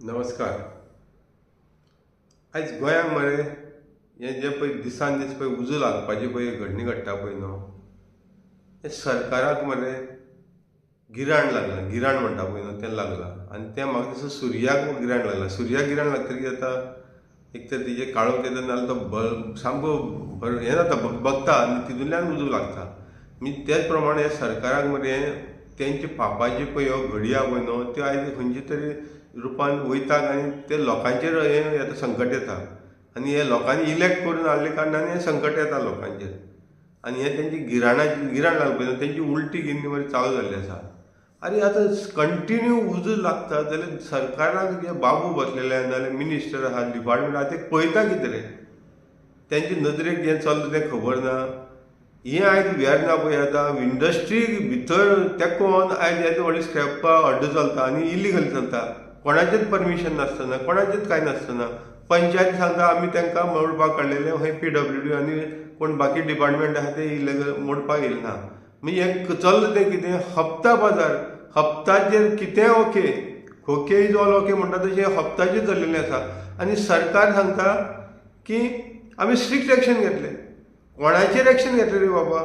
नमस्कार. आयज गोंयांत मरे हें जें पळय दिसान दीस पळय उजो लागपाची पळय घडणी घडटा पळय न्हू, हें सरकाराक मरे गिराण लागलां. गिराण म्हणटा पळय न्हू तें लागलां. आनी तें म्हाका दिसता सुर्याक गिराण लागलां. सुर्याक गिराण लागतकीर कितें जाता, एक तर तेजें काळोख येता नाजाल्यार तो सामको हें जाता, भगभगता आनी तितूंतल्यान उजो लागता. म्हणजे तेच प्रमाणे सरकाराक मरे तेंचे पापाची पळय ह्यो घडी आहा पळय न्हू, त्यो आयज खंयचे तरी रुपान वयतात आनी ते लोकांचेर हें येता, संकट येता. आनी हे लोकांनी इलेक्ट करून हाडले कारणान हें संकट येता लोकांचेर. आनी हें तेंची गिराण लागपा न्हू, तेंची उलटी गिन्नी मरे चालू जाल्ली आसा. आरे आतां कंटिन्यू उजो लागता जाल्यार सरकाराक जे बाबू बसलेले आहा नाजाल्यार मिनिस्टर आहा, डिपार्टमेंट आहा, ते पळयता कितें रे? तेंचे नदरेक जें चल्लां तें खबर ना. हें आयज वेर्ना पळय आतां इंडस्ट्री भितर तेंकोन आयज येदो व्हडली स्क्रॅपा अड्डो चलता आनी इलिगल चलता. कोणाचेंच परमिशन नासतना, कोणाचेंच कांय नासतना पंचायती सांगता आमी तांकां मोडपाक काडलेलें. खंय PWD आनी कोण बाकी डिपार्टमेंट आहा ते इलिगल मोडपाक येयले ना. म्हणजे हें चल्लां तें कितें, हप्ता बाजार. हप्ताचेर कितें ओके, खोके इज ऑल ओके म्हणटा तशें हप्ताचेर चल्लेलें आसा. आनी सरकार सांगता की आमी स्ट्रिक्ट एक्शन घेतलें. कोणाचेर एक्शन घेतलें रे बाबा?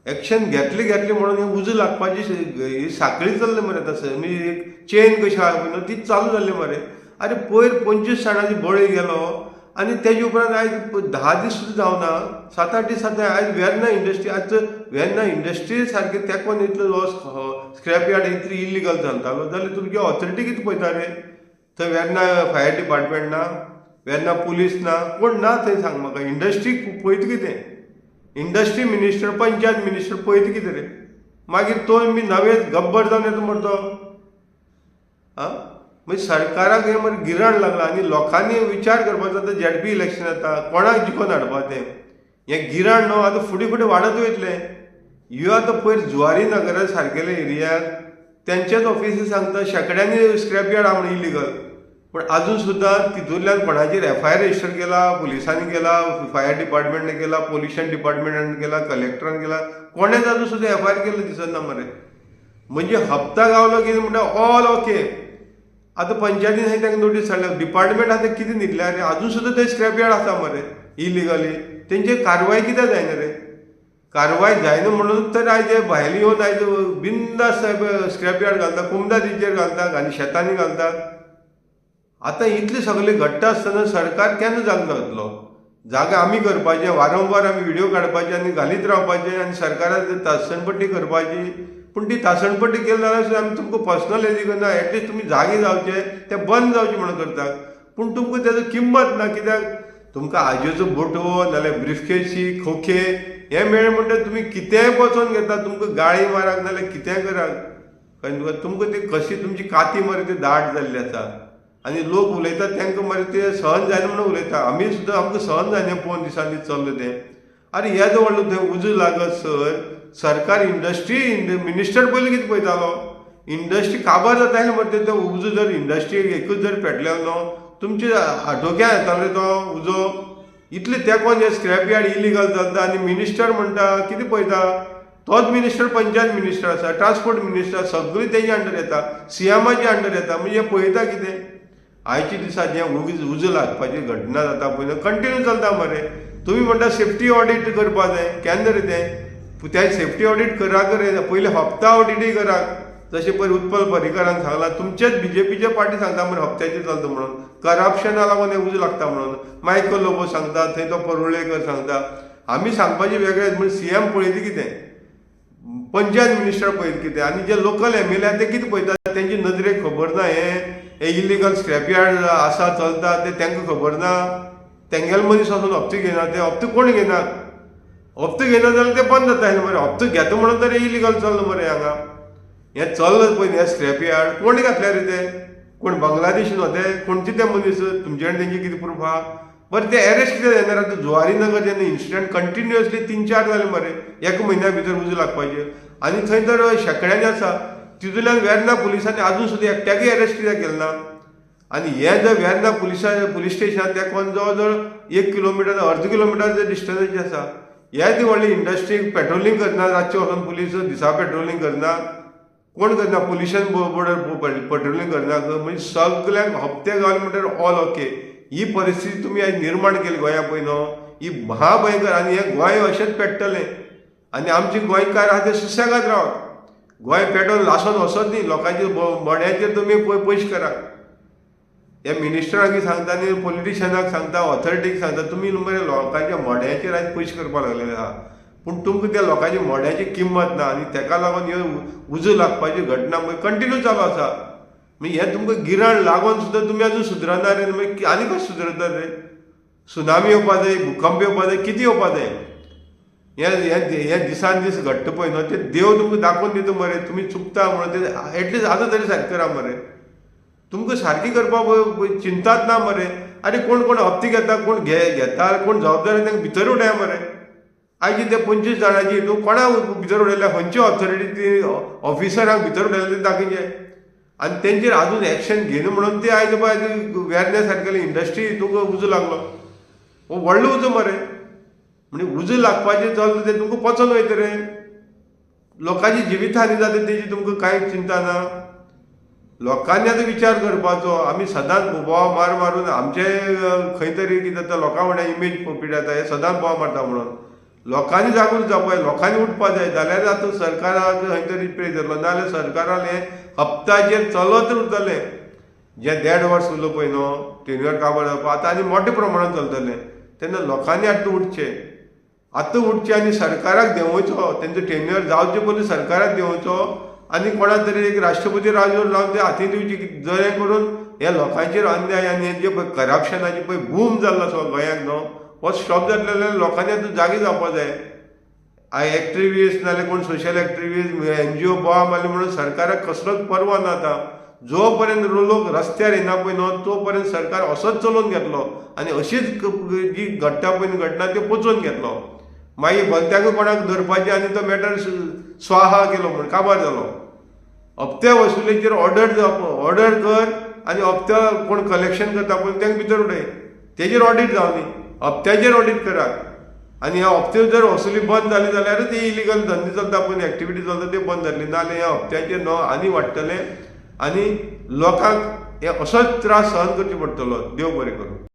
एक्शन घेतलें म्हणून हें उजो लागपाची ही साखळी चल्ली मरे तसं. म्हणजे एक चेन कशी आहा पळय न्हू, ती चालू जाल्ली मरे. अरे पयर 25 जाणांची बळी गेलो आनी तेजे उपरांत आयज 10 दीस सुद्दां जावना, 7-8 दीस जाता. आयज वेर्ना इंडस्ट्री, आयज वेर्ना इंडस्ट्री सारकें तेंकोन इतलो स्क्रॅप यार्ड इतली इलिगल चलतालो जाल्यार तुमगे ऑथॉरिटी कितें पळयता रे? थंय वेर्ना फायर डिपार्टमेंट ना, वेर्ना पुलीस ना, कोण ना थंय सांग म्हाका. इंडस्ट्री पळयता कितें? इंडस्ट्री मिनिस्टर, पंचायत मिनिस्टर पळयता कितें रे? मागीर तो नवेच गब्बर जावन येता मरे तो. आं म्हणजे सरकाराक हें मरे गिराण लागलां. आनी लोकांनी विचार करपाचो आतां ZP इलेक्शन येता, कोणाक जिखोवन हाडपा तें. हें गिराण न्हू आतां फुडें वाडत वयतलें. ह्यो आतां पयर जुवारी नगरा सारकेल्या एरियाक तेंचेच ऑफिसी सांगता शेकड्यांनी स्क्रॅप यार्ड आहा म्हणून इलिगल. पण आजून सुद्दां तितूंतल्यान कोणाचेर FIR रजिस्टर केला, पुलिसांनी केला, फायर डिपार्टमेंटान केला, पोल्युशन डिपार्टमेंटान केला, कलेक्टरान केला, कोणेच आजून सुद्दां FIR केल्लो दिसना मरे. म्हणजे हप्ता गावलो कितें म्हणटा ऑल ओके. आतां पंचायतीन थंय तांकां नोटीस धाडल्या, डिपार्टमेंट आतां कितें न्हिदल्या रे? आजून सुद्दां थंय स्क्रॅप यार्ड आसा मरे इलिगली. तेंचेर कारवाय कित्याक जायना रे? कारवाय जायना म्हणून तर आयज भायली येवन आयज बिंदास स्क्रॅप यार्ड घालता, कुमदादीचेर घालता आनी शेतांनी घालता. आतां इतलें सगळें घडटा आसतना सरकार केन्ना जागो जातलो? जागा आमी करपाचें, वारंवार आमी व्हिडिओ काडपाचे आनी घालीत रावपाचें आनी सरकाराक तासणपट्टी करपाची. पूण ती तासणपट्टी केली जाल्यार सुद्दां आमी तुमकां पर्सनल हेजी करना. एटलिस्ट तुमी जागे जावचे ते बंद जावचे म्हणून करता. पूण तुमकां तेजो किंमत ना. कित्याक तुमकां आजयेचो बोटो नाल्यार ब्रिफकेसी, खोके हें मेळ्ळें म्हणटा तुमी कितेंय बसोवन घेता. तुमकां गाळी माराक नाल्यार कितेंय कराक कळ्ळें तुमकां ती कशी तुमची काती मरे ती दाट जाल्ली आसा. आनी लोक उलयता तांकां मरे ते सहन जायना म्हणून उलयता. आमी सुद्दां आमकां सहन जायना पळोवन दिसान दीस चल्लें तें. आरे येदो व्हडलो थंय उजो लागत सर सरकार इंडस्ट्री मिनिस्टर पयलीं कितें पळयतालो? इंडस्ट्री काबार जाताले मरे तो उजो. जर इंडस्ट्री एकूच जर पेटलेलो न्हू, तुमचे आटोक्यान येतालो रे तो उजो. इतलें तेंकोन जे स्क्रॅप यार्ड इलिगल चलता आनी मिनिस्टर म्हणटा कितें पळयता? तोच मिनिस्टर पंचायत मिनिस्टर आसा, ट्रान्सपोर्ट मिनिस्टर, सगळीं तेजे अंडर येता, CMाच्या अंडर येता. म्हणजे पळयता कितें? आयच्या दिसा जें उजो लागपाची घटना जाता पळय कंटिन्यू चलता मरे. तुमी म्हणटा सेफ्टी ऑडीट करपा जाय. केन्ना रे तें? त्या सेफ्टी ऑडीट कराक रे, पयलीं हप्ता ऑडिटूय कराक. जशें पयर उत्पल पर्रीकारान सांगलां, तुमचेच BJPचे पार्टी सांगता मरे हप्त्याचें चलता म्हणून. करप्शनाक लागून हें उजो लागता म्हणून. मायकल लोबो सांगता, थंय तो परुळेकर सांगता. आमी सांगपाचें वेगळें. म्हणजे CM पळयता कितें, पंचायत मिनिस्टर पळयता कितें, आनी जे लोकल MLA ते कितें पळयता? तेंची नदरेक खबर ना हें इलिगल स्क्रॅप यार्ड आसा चलता तें तांकां खबर ना. तेंगेले मनीस वचून हप्ते घेना. ते हप्ते कोण घेनात? हप्ते घेना जाल्यार ते बंद जाताले मरे. हप्ते घेता म्हणून तर इलिगल चल्लां मरे हांगा. हें चल्लां पळय हें स्क्रॅप यार्ड कोणी घातल्या रे ते? कोण बांगलादेशीन होते? कोणचे ते मनीस? तुमचे कडेन तेंची कितें प्रूफ आहा? बरें ते अरेस्ट कितें जायना? आतां जुवारी नगर जेन्ना इन्सिडंट कंटिन्युअसली 3-4 जाले मरे एका म्हयन्या भितर उजो लागपाचे. आनी थंय तर शेकड्यांनी आसा. तितूंतल्यान वेर्ना पुलिसांनी आजून सुद्दां एकट्याकय अरेस्ट कित्याक केलें ना? आनी हें जर वेर्ना पुलीस स्टेशन तेंकोन जवळ जवळ 1 किलोमिटर, अर्द किलोमिटर जर डिस्टन्साचेर आसा. हे ती व्हडली इंडस्ट्री पेट्रोलिंग करना, रातचे वचून पुलीस दिसा पेट्रोलिंग करना. कोण करना, पोल्युशन बोर्ड पेट्रोलिंग करना, म्हणजे सगळ्यांक हप्ते गावले म्हणल्यार ऑल ओके. ही परिस्थिती तुम्ही आज निर्माण केली गोंया पळय न्हू, ही महाभयंकर. आनी हें गोंय अशेंच पेट्टलें आनी आमचे गोंयकार आहा ते सुसेगाद रावत. गोंय पेटोवन लासून वचत न्ही, लोकांच्या मोड्याचेर तुमी पयशे करात. हे मिनिस्टरांक सांगता आनी पॉलिटिशियनाक सांगता, ऑथॉरिटीक सांगता, तुमी मरे लोकांच्या मोड्याचेर आज पयशे करपाक लागलेले आहा. पूण तुमकां त्या लोकांच्या मोड्याची किंमत ना आनी तेका लागून ह्यो उजो लागपाची घटना कंटिन्यू चालू आसा. म्हणजे हें तुमकां गिराण लागून सुद्दां तुमी आजून सुदरना रे. मागीर आनी कशें सुदरता रे? सुनामी येवपा जाय, भुकंप येवपा जाय, कितें येवपा जाय? हे दिसान दीस घडटा पळय न्हू, ते देव तुमकां दाखोवन दिता मरे. तुमी चुकता म्हणून ते एटलिस्ट आतां तरी सारकें करा मरे. तुमकां सारकी करपाक चिंताच ना मरे. आनी कोण कोण हप्ते घेता, कोण घेता, कोण जबाबदारी तांकां भितर उडया मरे. आयज ते 25 जाणांची न्हू, कोणाक भितर उडयल्या, खंयची ऑथॉरिटी ऑफिसरांक भितर उडयले ते दाखयचे. आनी तेंचेर आजून एक्शन घेयना म्हणून ते आयज पळय वेर्ण्या सारकेले इंडस्ट्री तुमकां उजो लागलो. हो व्हडलो उजो मरे. म्हणजे उजो लागपाचें चलता ते तुमकां पचोन वयता रे. लोकांची जिवीत हानी जाता तेजी तुमकां कांय चिंता ना. लोकांनी आतां विचार करपाचो. आमी सदांच बोवाळ मारून आमचे खंय तरी कितें जाता, लोकां वांगडा इमेज पिड्याता, हे सदांच बोवाळ मारता म्हणून. लोकांनी जागृत जावपाक, लोकांनी उठपा जाय. जाल्यार आतां सरकाराक खंय तरी प्रेस धरलो, नाजाल्यार सरकारान हें हप्त्याचेर चलत उरतलें. जें 1.5 वर्स उरलो पळय न्हू, टेन्युअर काबार जावपा, आतां आनी मोठ्या प्रमाणांत चलतलें. तेन्ना लोकांनी आतां उठचें आनी सरकाराक देंवोवचो. तेंचो टेन्युअर जावचे पयलीं सरकाराक देंवोवचो आनी कोणा तरी एक राष्ट्रपती राजवट लावन ते हाती दिवची, जरे करून ह्या लोकांचेर अन्याय आनी हें जे पळय करप्शनाची पळय बूम जाल्लो आसा गोंयांत न्हू, हो स्टॉप जातले जाल्यार लोकांनी आतां जागी जावपा जाय. एक्टिविस्ट नाजाल्यार कोण सोशल एक्टिविस्ट, NGO बोवाळ मारली म्हणून सरकाराक कसलोच परवा ना. आतां जो पर्यंत लोक रस्त्यार येना पळय न्हू, तो पर्यंत सरकार असोच चलोवन घेतलो आनी अशीच जी घडटा पळय घटना त्यो पचोवन घेतलो. मागीर भलत्याक कोणाक धरपाचें आनी तो मॅटर स्वाहा केलो म्हूण काबार जालो. हप्त्या वसुलेचेर ऑर्डर कर आनी हप्त्या कोण कलेक्शन करता पळय तांकां भितर उडय. तेजेर ऑडीट जावनी, हप्त्याचेर ऑडीट करात. आनी ह्या हप्त्यो जर वसुली बंद जाली जाल्यार ते इलिगल धंदे चलता पळय, एक्टिविटी चलता ते बंद जातली. नाजाल्यार ह्या हप्त्याचेर न्हू आनी वाडटले आनी लोकांक हे असोच त्रास सहन करचो पडटलो. देव बरें करूं.